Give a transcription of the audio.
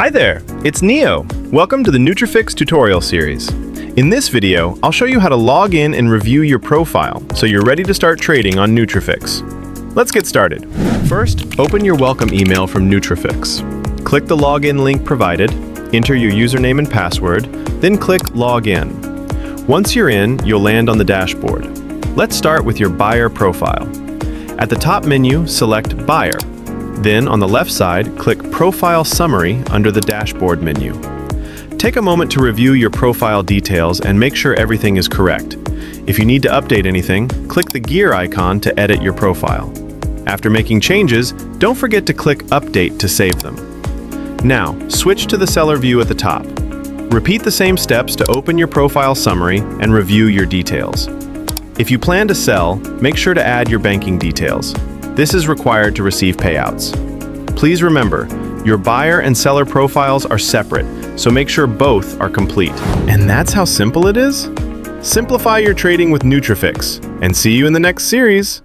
Hi there, it's Neo. Welcome to the NeuTRAFIX tutorial series. In this video, I'll show you how to log in and review your profile so you're ready to start trading on NeuTRAFIX. Let's get started. First, open your welcome email from NeuTRAFIX. Click the login link provided, enter your username and password, then click Login. Once you're in, you'll land on the dashboard. Let's start with your buyer profile. At the top menu, select Buyer. Then, on the left side, click Profile Summary under the Dashboard menu. Take a moment to review your profile details and make sure everything is correct. If you need to update anything, click the gear icon to edit your profile. After making changes, don't forget to click Update to save them. Now, switch to the seller view at the top. Repeat the same steps to open your profile summary and review your details. If you plan to sell, make sure to add your banking details. This is required to receive payouts. Please remember, your buyer and seller profiles are separate, so make sure both are complete. And that's how simple it is? Simplify your trading with NeuTRAFIX, and see you in the next series.